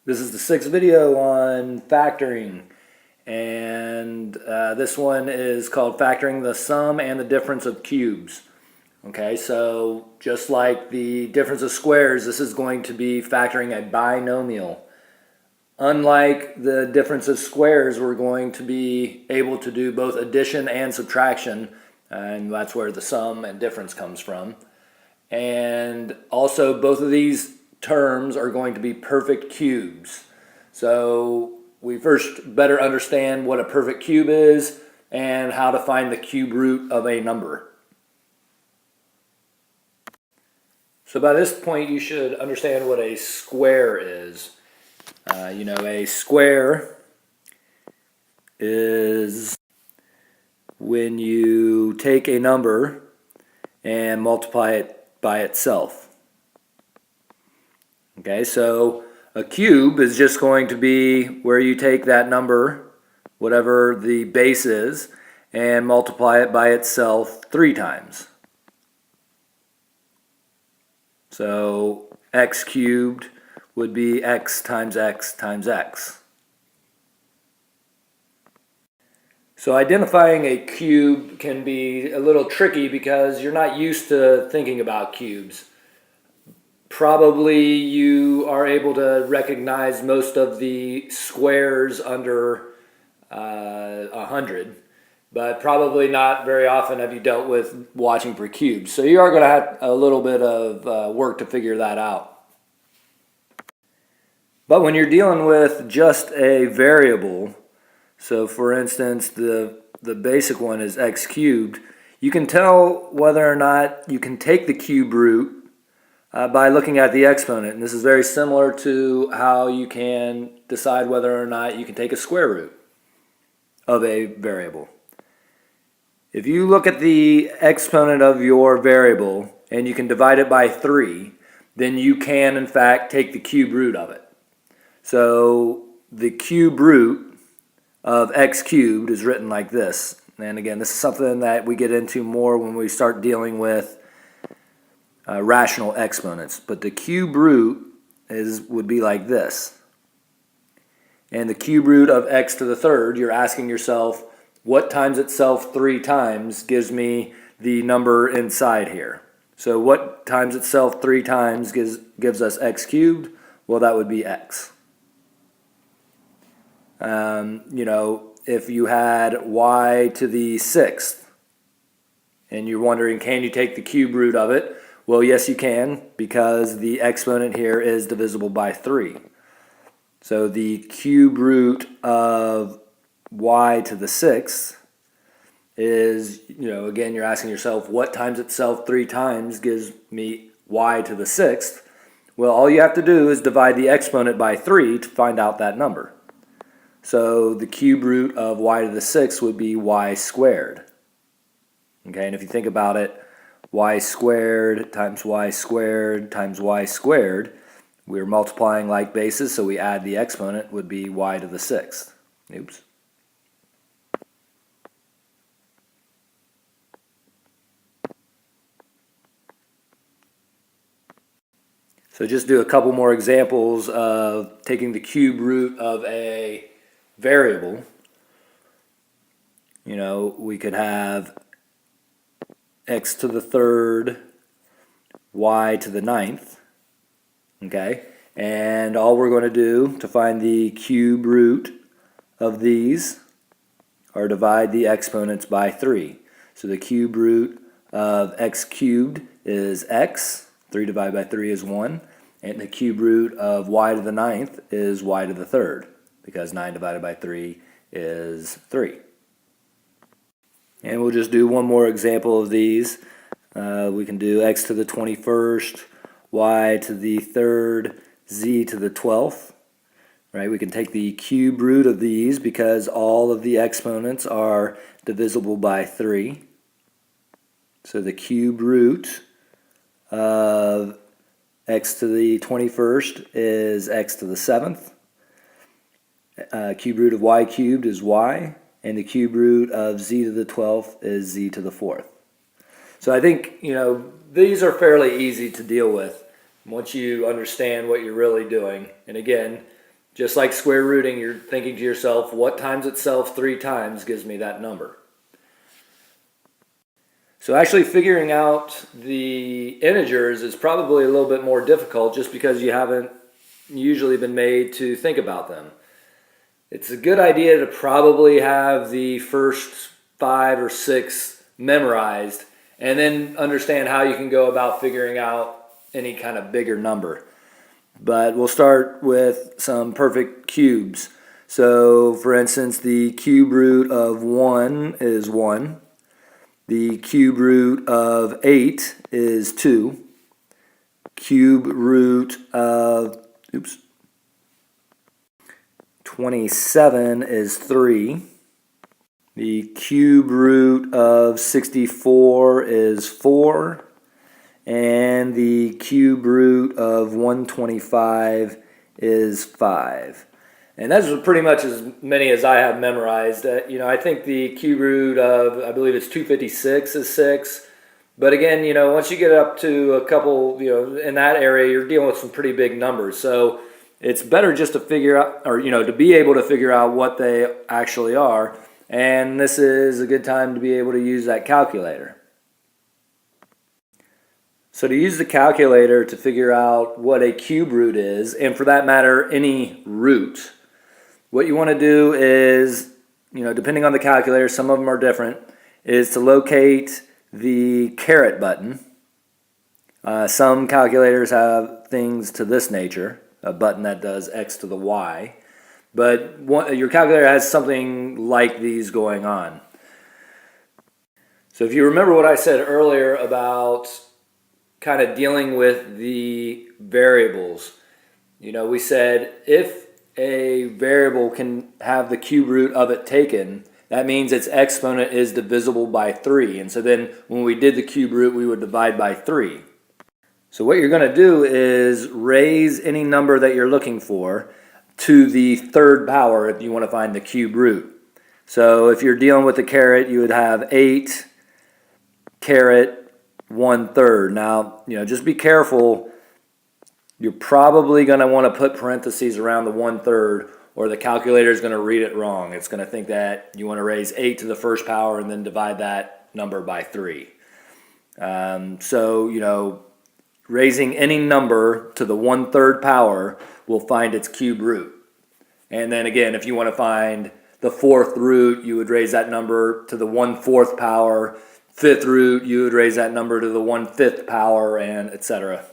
This is the sixth video on factoring, and this one is called Factoring the Sum and the Difference of Cubes. Okay, so just like the difference of squares, this is going to be factoring a binomial. Unlike the difference of squares, we're going to be able to do both addition and subtraction, and that's where the sum and difference comes from. And also, both of these terms are going to be perfect cubes. So we first better understand what a perfect cube is and how to find the cube root of a number. So by this point, you should understand what a square is. A square is when you take a number and multiply it by itself. Okay, so a cube is just going to be where you take that number, whatever the base is, and multiply it by itself 3 times. So x cubed would be x times x times x. So identifying a cube can be a little tricky because you're not used to thinking about cubes. Probably you are able to recognize most of the squares under 100, but probably not very often have you dealt with watching for cubes. So you are going to have a little bit of work to figure that out. But when you're dealing with just a variable, so for instance, the basic one is x cubed, you can tell whether or not you can take the cube root by looking at the exponent. And this is very similar to how you can decide whether or not you can take a square root of a variable. If you look at the exponent of your variable and you can divide it by 3, then you can in fact take the cube root of it. So the cube root of x cubed is written like this. And again, this is something that we get into more when we start dealing with rational exponents. But the cube root would be like this. And the cube root of x to the third, you're asking yourself, what times itself 3 times gives me the number inside here? So what times itself 3 times gives us x cubed? Well, that would be x. If you had y to the 6th, and you're wondering, can you take the cube root of it? Well, yes, you can, because the exponent here is divisible by 3. So the cube root of y to the 6th is, again, you're asking yourself, what times itself 3 times gives me y to the 6th? Well, all you have to do is divide the exponent by 3 to find out that number. So the cube root of y to the 6th would be y squared. Okay, and if you think about it, y squared times y squared times y squared, we're multiplying like bases, so we add the exponent would be y to the 6th. Oops. So just do a couple more examples of taking the cube root of a variable. We could have x to the third, y to the 9th, okay? And all we're going to do to find the cube root of these are divide the exponents by 3. So the cube root of x cubed is x, 3 divided by 3 is 1, and the cube root of y to the 9th is y to the third, because 9 divided by 3 is 3. And we'll just do one more example of these. We can do x to the 21st, y to the 3rd, z to the 12th. Right? We can take the cube root of these because all of the exponents are divisible by 3. So the cube root of x to the 21st is x to the 7th. Cube root of y cubed is y, and the cube root of z to the 12th is z to the 4th. So I think, these are fairly easy to deal with once you understand what you're really doing. And again, Just like square rooting, you're thinking to yourself, what times itself 3 times gives me that number? So actually figuring out the integers is probably a little bit more difficult just because you haven't usually been made to think about them. It's a good idea to probably have the first 5 or 6 memorized and then understand how you can go about figuring out any kind of bigger number. But we'll start with some perfect cubes. So for instance, the cube root of 1 is 1. The cube root of 8 is 2. Cube root of 27 is 3. The cube root of 64 is 4. And the cube root of 125 is 5. And those are pretty much as many as I have memorized. I think the cube root of, I believe it's 256 is 6. But again, once you get up to a couple, in that area, you're dealing with some pretty big numbers. So it's better just to figure out, or, to be able to figure out what they actually are. And this is a good time to be able to use that calculator. So to use the calculator to figure out what a cube root is, and for that matter, any root, what you want to do is, depending on the calculator, some of them are different, is to locate the caret button. Some calculators have things to this nature, a button that does x to the y, but your calculator has something like these going on. So if you remember what I said earlier about kind of dealing with the variables, we said if a variable can have the cube root of it taken, that means its exponent is divisible by 3. And so then when we did the cube root, we would divide by 3. So what you're going to do is raise any number that you're looking for to the third power if you want to find the cube root. So if you're dealing with the caret, you would have 8 caret 1/3. Now, just be careful. You're probably going to want to put parentheses around the 1/3, or the calculator is going to read it wrong. It's going to think that you want to raise 8 to the first power and then divide that number by 3. Raising any number to the 1/3 power will find its cube root. And then again, if you want to find the 4th root, you would raise that number to the 1/4 power. 5th root, you would raise that number to the 1/5 power, and etc.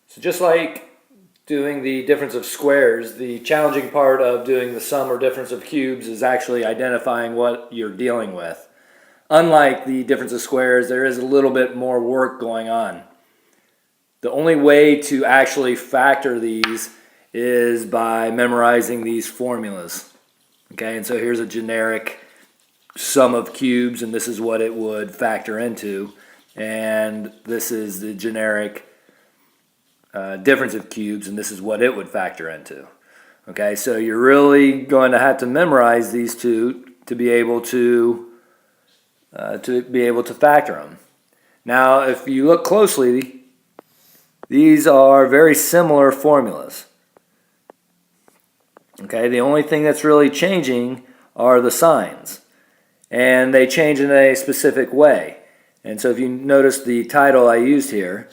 So just like doing the difference of squares, the challenging part of doing the sum or difference of cubes is actually identifying what you're dealing with. Unlike the difference of squares, there is a little bit more work going on. The only way to actually factor these is by memorizing these formulas. Okay, and so here's a generic sum of cubes, and this is what it would factor into. And this is the generic difference of cubes, and this is what it would factor into. Okay, so you're really going to have to memorize these two to be able to factor them. Now, if you look closely, these are very similar formulas. Okay, the only thing that's really changing are the signs, and they change in a specific way. And so if you notice the title I used here,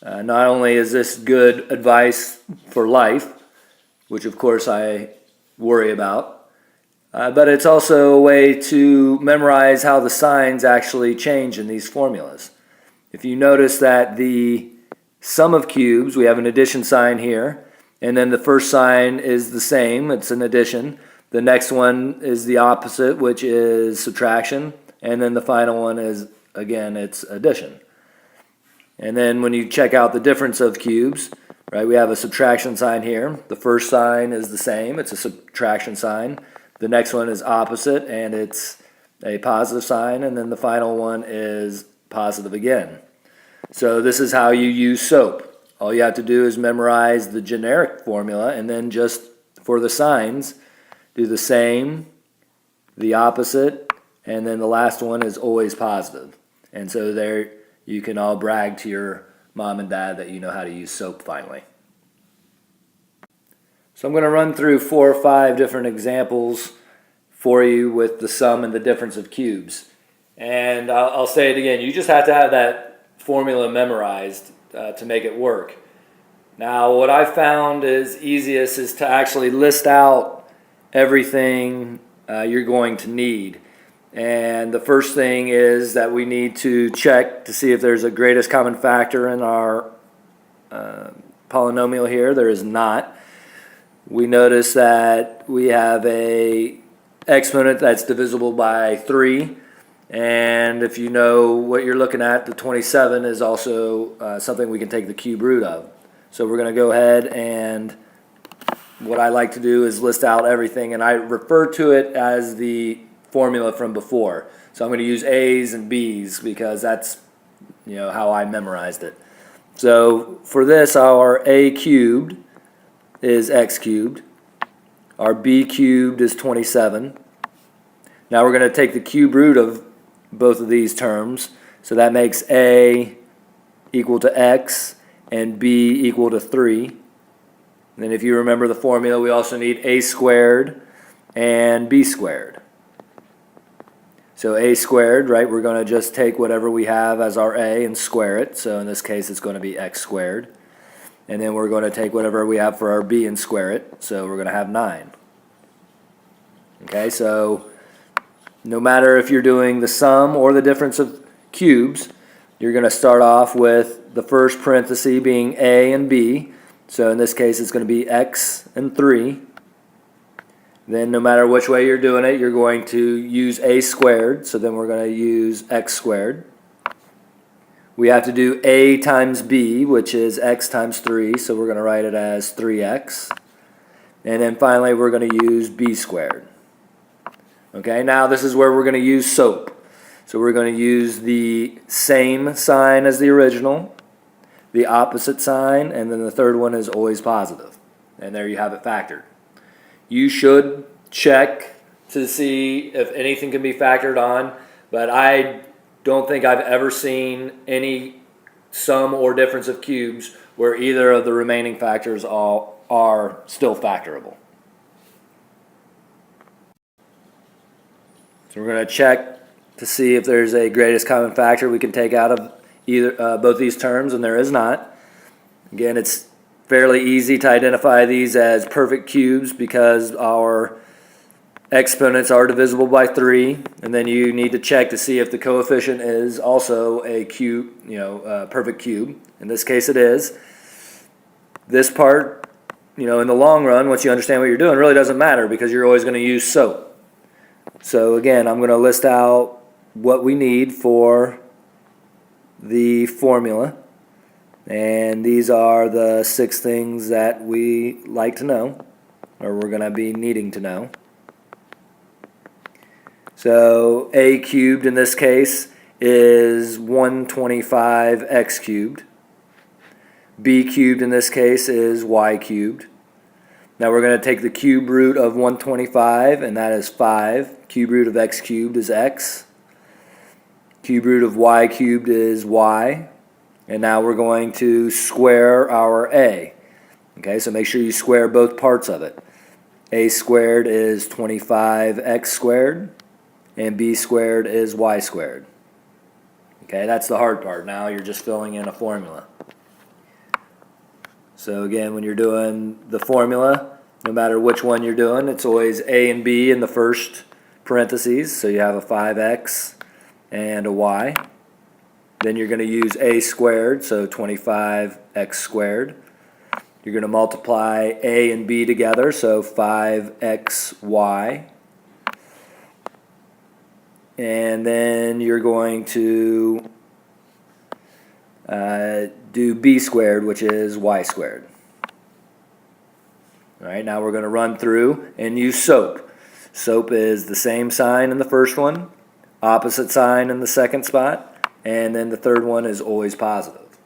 not only is this good advice for life, which of course I worry about, but it's also a way to memorize how the signs actually change in these formulas. If you notice that the sum of cubes, we have an addition sign here, and then the first sign is the same, it's an addition. The next one is the opposite, which is subtraction, and then the final one is, again, it's addition. And then when you check out the difference of cubes, right, we have a subtraction sign here. The first sign is the same, it's a subtraction sign. The next one is opposite, and it's a positive sign, and then the final one is positive again. So this is how you use SOAP. All you have to do is memorize the generic formula, and then just for the signs, do the same, the opposite, and then the last one is always positive. And so there you can all brag to your mom and dad that you know how to use SOAP finally. So I'm going to run through 4 or 5 different examples for you with the sum and the difference of cubes. And I'll say it again, you just have to have that formula memorized to make it work. Now, what I found is easiest is to actually list out everything you're going to need. And the first thing is that we need to check to see if there's a greatest common factor in our polynomial here. There is not. We notice that we have a exponent that's divisible by 3. And if you know what you're looking at, the 27 is also something we can take the cube root of. So we're going to go ahead, and what I like to do is list out everything, and I refer to it as the formula from before. So I'm going to use A's and B's because that's how I memorized it. So for this, our A cubed is x cubed. Our B cubed is 27. Now we're going to take the cube root of both of these terms. So that makes A equal to x and B equal to 3. And then if you remember the formula, we also need A squared and B squared. So A squared, right, we're going to just take whatever we have as our A and square it. So in this case, it's going to be x squared. And then we're going to take whatever we have for our B and square it. So we're going to have 9. Okay, so no matter if you're doing the sum or the difference of cubes, you're going to start off with the first parenthesis being A and B. So in this case, it's going to be x and 3. Then no matter which way you're doing it, you're going to use A squared. So then we're going to use x squared. We have to do A times B, which is x times 3. So we're going to write it as 3x. And then finally, we're going to use B squared. Okay, now this is where we're going to use SOAP. So we're going to use the same sign as the original, the opposite sign, and then the third one is always positive. And there you have it factored. You should check to see if anything can be factored on, but I don't think I've ever seen any sum or difference of cubes where either of the remaining factors are still factorable. So we're going to check to see if there's a greatest common factor we can take out of either both these terms, and there is not. Again, it's fairly easy to identify these as perfect cubes because our exponents are divisible by 3, and then you need to check to see if the coefficient is also a cube, perfect cube. In this case, it is. This part, in the long run, once you understand what you're doing, really doesn't matter because you're always going to use SOAP. So again, I'm going to list out what we need for the formula. And these are the 6 things that we like to know, or we're going to be needing to know. So A cubed in this case is 125x cubed. B cubed in this case is y cubed. Now we're going to take the cube root of 125, and that is 5. Cube root of x cubed is x. Cube root of y cubed is y. And now we're going to square our a. Okay, so make sure you square both parts of it. A squared is 25x squared, and b squared is y squared. Okay, that's the hard part. Now you're just filling in a formula. So again, when you're doing the formula, no matter which one you're doing, it's always a and b in the first parentheses. So you have a 5x and a y. Then you're going to use a squared, so 25x squared. You're going to multiply a and b together, so 5xy. And then you're going to do b squared, which is y squared. All right, now we're going to run through and use SOAP. SOAP is the same sign in the first one, opposite sign in the second spot, and then the third one is always positive.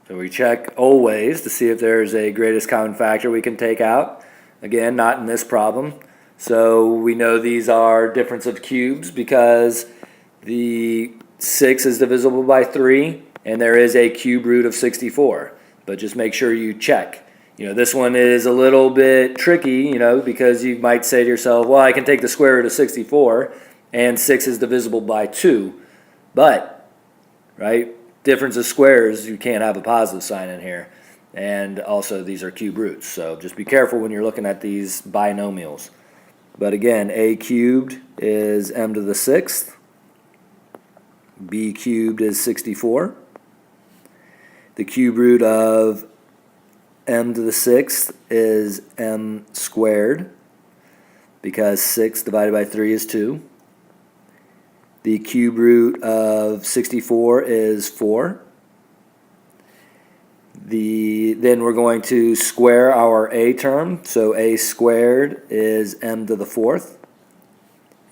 So we check always to see if there's a greatest common factor we can take out. Again, not in this problem. So we know these are difference of cubes because the 6 is divisible by 3 and there is a cube root of 64. But just make sure you check. This one is a little bit tricky, because you might say to yourself, well, I can take the square root of 64, and 6 is divisible by 2. But, right, difference of squares, you can't have a positive sign in here. And also, these are cube roots. So just be careful when you're looking at these binomials. But again, a cubed is m to the 6th. B cubed is 64. The cube root of m to the 6th is m squared, because 6 divided by 3 is 2. The cube root of 64 is 4. Then we're going to square our a term, so a squared is m to the 4th,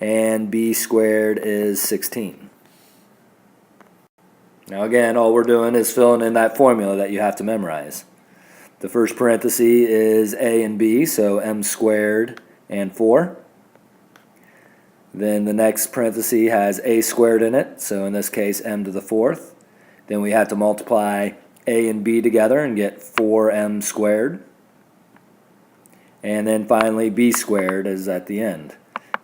and b squared is 16. Now again, all we're doing is filling in that formula that you have to memorize. The first parenthesis is a and b, so m squared and 4. Then the next parenthesis has a squared in it, so in this case m to the 4th. Then we have to multiply a and b together and get 4m squared. And then finally b squared is at the end.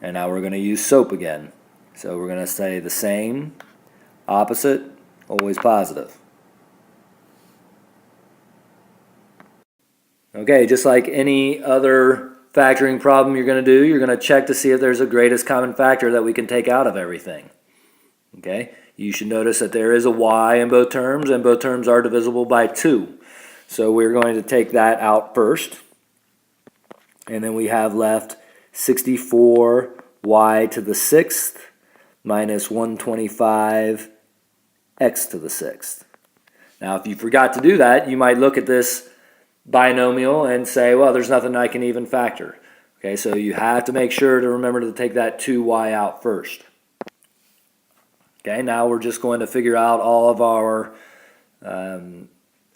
And now we're going to use SOAP again. So we're going to say the same, opposite, always positive. Okay, just like any other factoring problem you're going to do, you're going to check to see if there's a greatest common factor that we can take out of everything. Okay, you should notice that there is a y in both terms, and both terms are divisible by 2. So we're going to take that out first. And then we have left 64y to the 6th minus 125 x to the 6th. Now, if you forgot to do that, you might look at this binomial and say, well, there's nothing I can even factor. Okay, so you have to make sure to remember to take that 2y out first. Okay, now we're just going to figure out all of our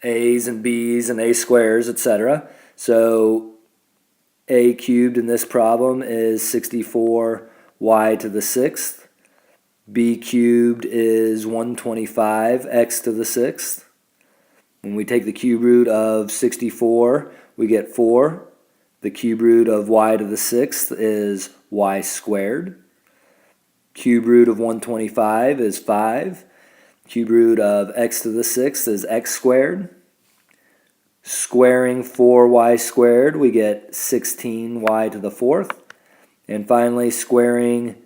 a's and b's and a squares, etc. So a cubed in this problem is 64y to the 6th. B cubed is 125 x to the 6th. When we take the cube root of 64, we get 4. The cube root of y to the 6th is y squared. Cube root of 125 is 5. Cube root of x to the 6th is x squared. Squaring 4y squared, we get 16y to the 4th. And finally, squaring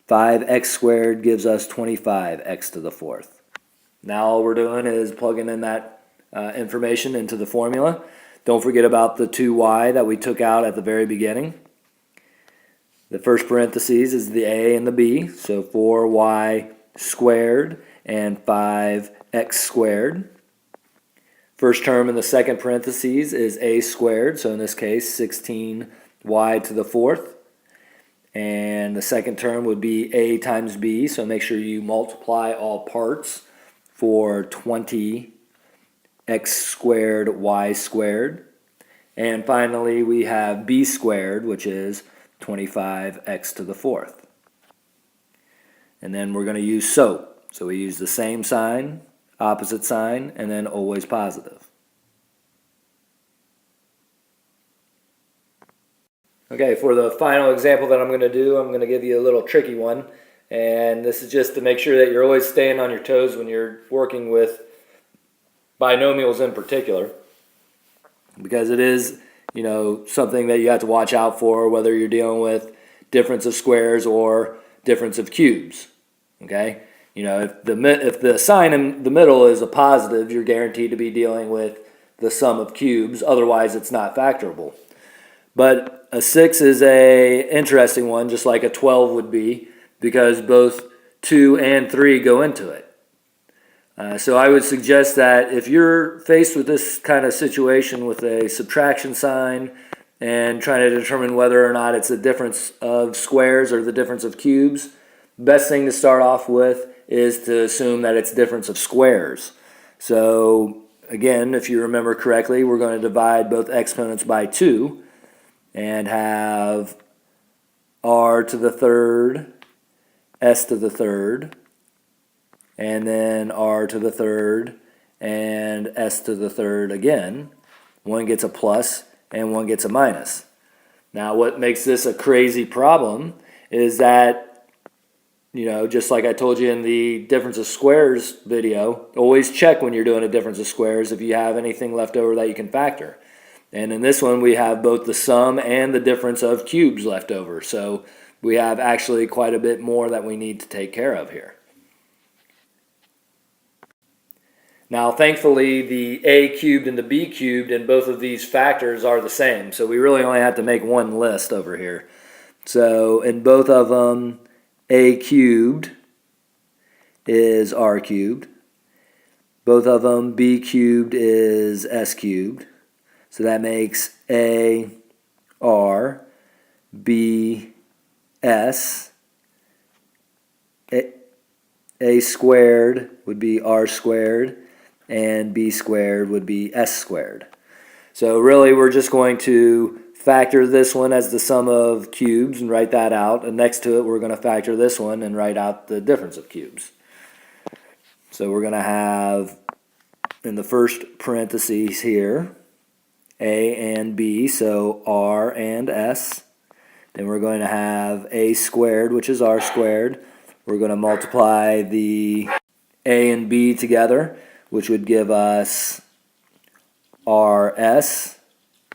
5x squared gives us 25x to the 4th. Now all we're doing is plugging in that information into the formula. Don't forget about the 2y that we took out at the very beginning. The first parentheses is the a and the b, so 4y squared and 5x squared. First term in the second parentheses is a squared, so in this case 16y to the 4th. And the second term would be a times b, so make sure you multiply all parts for 20x squared y squared. And finally we have b squared, which is 25x to the 4th. And then we're going to use SOAP. So we use the same sign, opposite sign, and then always positive. Okay, for the final example that I'm going to do, I'm going to give you a little tricky one. And this is just to make sure that you're always staying on your toes when you're working with binomials in particular. Because it is, something that you have to watch out for, whether you're dealing with difference of squares or difference of cubes. Okay? If the sign in the middle is a positive, you're guaranteed to be dealing with the sum of cubes. Otherwise, it's not factorable. But a 6 is a interesting one, just like a 12 would be, because both 2 and 3 go into it. So I would suggest that if you're faced with this kind of situation with a subtraction sign and trying to determine whether or not it's the difference of squares or the difference of cubes, best thing to start off with is to assume that it's difference of squares. So again, if you remember correctly, we're going to divide both exponents by 2 and have r to the 3rd, s to the 3rd, and then r to the third, and s to the third again. One gets a plus and one gets a minus. Now what makes this a crazy problem is that, just like I told you in the difference of squares video, always check when you're doing a difference of squares if you have anything left over that you can factor. And in this one we have both the sum and the difference of cubes left over. So we have actually quite a bit more that we need to take care of here. Now, thankfully, the a cubed and the b cubed in both of these factors are the same. So we really only have to make one list over here. So in both of them, a cubed is r cubed. Both of them, b cubed is s cubed. So that makes a r, b s. A squared would be r squared, and b squared would be s squared. So really we're just going to factor this one as the sum of cubes and write that out, and next to it we're going to factor this one and write out the difference of cubes. So we're going to have in the first parentheses here a and b, so r and s. Then we're going to have a squared, which is r squared. We're going to multiply the a and b together, which would give us rs,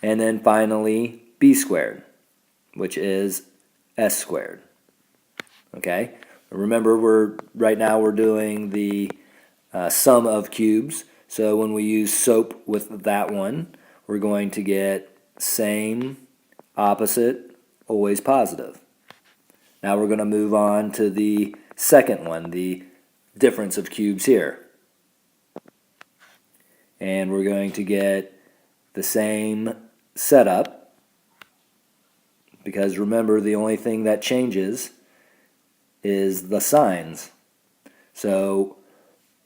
and then finally b squared, which is s squared. Okay, remember right now we're doing the sum of cubes, so when we use SOAP with that one, we're going to get same, opposite, always positive. Now we're going to move on to the second one, the difference of cubes here. And we're going to get the same setup, because remember the only thing that changes is the signs. So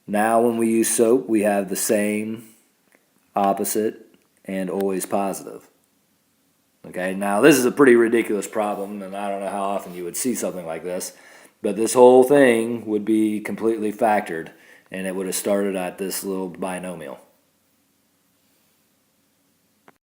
now when we use SOAP, we have the same, opposite, and always positive. Okay, now this is a pretty ridiculous problem, and I don't know how often you would see something like this, but this whole thing would be completely factored, and it would have started at this little binomial.